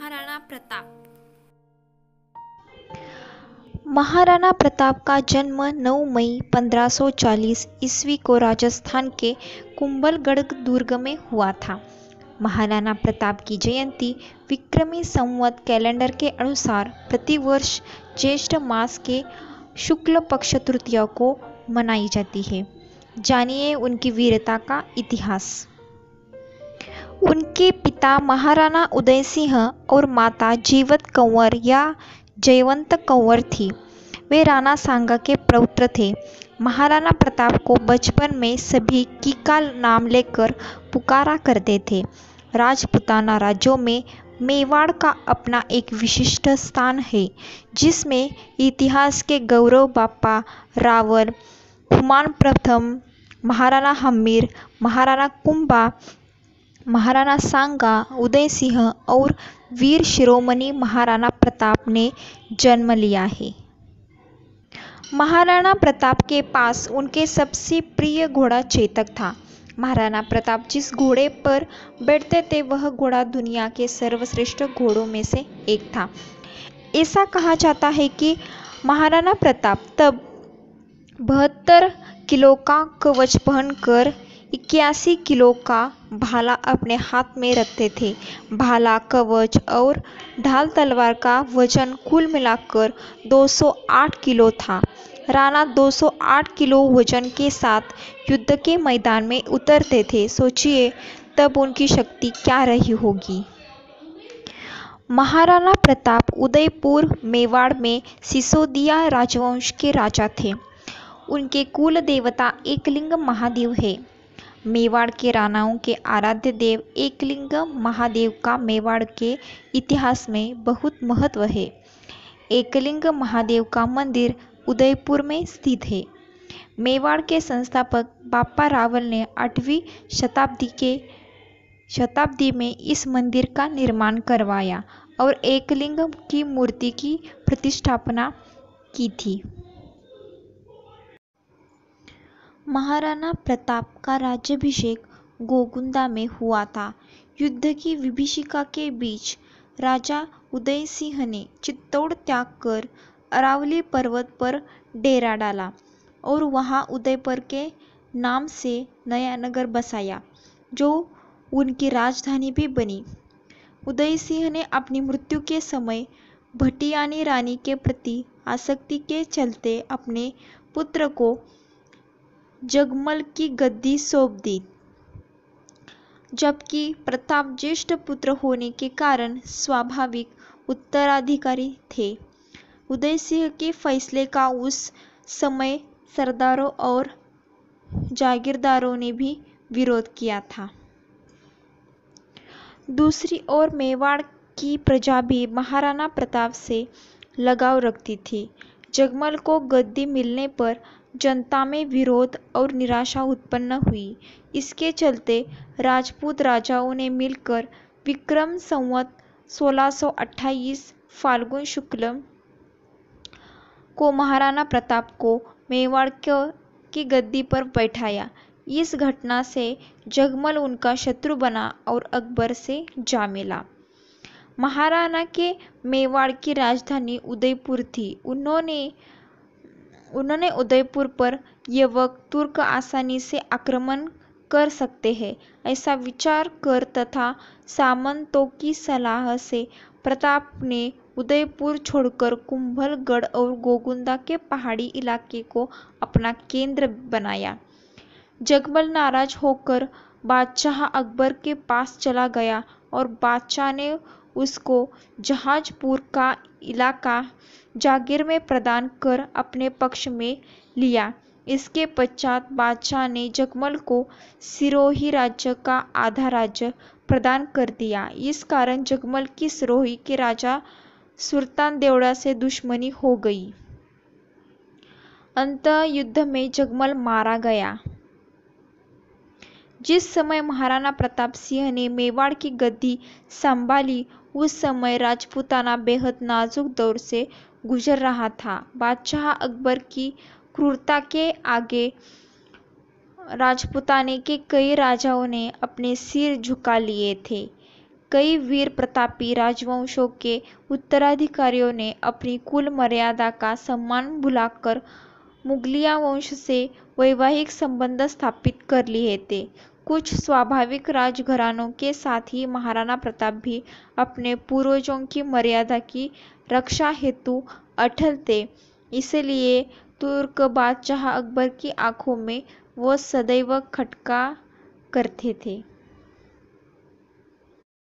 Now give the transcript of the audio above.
महाराणा प्रताप। महाराणा प्रताप का जन्म 9 मई 1540 ईस्वी को राजस्थान के कुंभलगढ़ दुर्ग में हुआ था। महाराणा प्रताप की जयंती विक्रमी संवत कैलेंडर के अनुसार प्रतिवर्ष ज्येष्ठ मास के शुक्ल पक्ष तृतीया को मनाई जाती है। जानिए उनकी वीरता का इतिहास। उनके पिता महाराणा उदय सिंह और माता जीवत कंवर या जयवंत कंवर थी। वे राणा सांगा के पौत्र थे। महाराणा प्रताप को बचपन में सभी कीका नाम लेकर पुकारा करते थे। राजपूताना राज्यों में मेवाड़ का अपना एक विशिष्ट स्थान है, जिसमें इतिहास के गौरव बापा रावल, हुमायूं प्रथम, महाराणा हम्मीर, महाराणा कुंभा, महाराणा सांगा, उदय सिंह और वीर शिरोमणि महाराणा प्रताप ने जन्म लिया है। महाराणा प्रताप के पास उनके सबसे प्रिय घोड़ा चेतक था। महाराणा प्रताप जिस घोड़े पर बैठते थे वह घोड़ा दुनिया के सर्वश्रेष्ठ घोड़ों में से एक था। ऐसा कहा जाता है कि महाराणा प्रताप तब 72 किलो का कवच पहनकर 81 किलो का भाला अपने हाथ में रखते थे। भाला, कवच और ढाल तलवार का वजन कुल मिलाकर 208 किलो था। राणा 208 किलो वजन के साथ युद्ध के मैदान में उतरते थे। सोचिए तब उनकी शक्ति क्या रही होगी। महाराणा प्रताप उदयपुर मेवाड़ में सिसोदिया राजवंश के राजा थे। उनके कुल देवता एकलिंग महादेव है। मेवाड़ के राणाओं के आराध्य देव एकलिंग महादेव का मेवाड़ के इतिहास में बहुत महत्व है। एकलिंग महादेव का मंदिर उदयपुर में स्थित है। मेवाड़ के संस्थापक बापा रावल ने 8वीं शताब्दी में इस मंदिर का निर्माण करवाया और एकलिंग की मूर्ति की प्रतिष्ठापना की थी। महाराणा प्रताप का राज्याभिषेक गोगुंदा में हुआ था। युद्ध की विभीषिका के बीच राजा उदय सिंह ने चित्तौड़ त्याग कर अरावली पर्वत पर डेरा डाला और वहां उदयपुर के नाम से नया नगर बसाया, जो उनकी राजधानी भी बनी। उदय सिंह ने अपनी मृत्यु के समय भटियानी रानी के प्रति आसक्ति के चलते अपने पुत्र को जगमल की गद्दी सौंप दी, जबकि प्रताप ज्येष्ठ पुत्र होने के कारण स्वाभाविक उत्तराधिकारी थे। उदय सिंह के फैसले का उस समय सरदारों और जागीरदारों ने भी विरोध किया था। दूसरी ओर मेवाड़ की प्रजा भी महाराणा प्रताप से लगाव रखती थी। जगमल को गद्दी मिलने पर जनता में विरोध और निराशा उत्पन्न हुई। इसके चलते राजपूत राजाओं ने मिलकर विक्रम संवत 1628 फाल्गुन शुक्ल को महाराणा प्रताप को मेवाड़ की गद्दी पर बैठाया। इस घटना से जगमल उनका शत्रु बना और अकबर से जा मिला। महाराणा के मेवाड़ की राजधानी उदयपुर थी। उन्होंने उदयपुर पर यवक तुर्क आसानी से आक्रमण कर सकते हैं, ऐसा विचार कर तथा सामंतों की सलाह से प्रताप ने उदयपुर छोड़कर कुंभलगढ़ और गोगुंदा के पहाड़ी इलाके को अपना केंद्र बनाया। जगमल नाराज होकर बादशाह अकबर के पास चला गया और बादशाह ने उसको जहाजपुर का इलाका जागीर में प्रदान कर अपने पक्ष में लिया। इसके पश्चात बादशाह ने जगमल को सिरोही राज्य का आधा राज्य प्रदान कर दिया। इस कारण जगमल की सिरोही के राजा सुल्तान देवड़ा से दुश्मनी हो गई। अंततः युद्ध में जगमल मारा गया। जिस समय महाराणा प्रताप सिंह ने मेवाड़ की गद्दी संभाली, उस समय राजपूताना बेहद नाजुक दौर से गुजर रहा था। बादशाह अकबर की क्रूरता के आगे राजपूताने के कई राजाओं ने अपने सिर झुका लिए थे। कई वीर प्रतापी राजवंशों के उत्तराधिकारियों ने अपनी कुल मर्यादा का सम्मान भुलाकर मुगलिया वंश से वैवाहिक संबंध स्थापित कर लिए थे। कुछ स्वाभाविक राजघरानों के साथ ही महाराणा प्रताप भी अपने पूर्वजों की मर्यादा की रक्षा हेतु अटल थे। इसलिए तुर्क बादशाह अकबर की आंखों में वो सदैव खटका करते थे।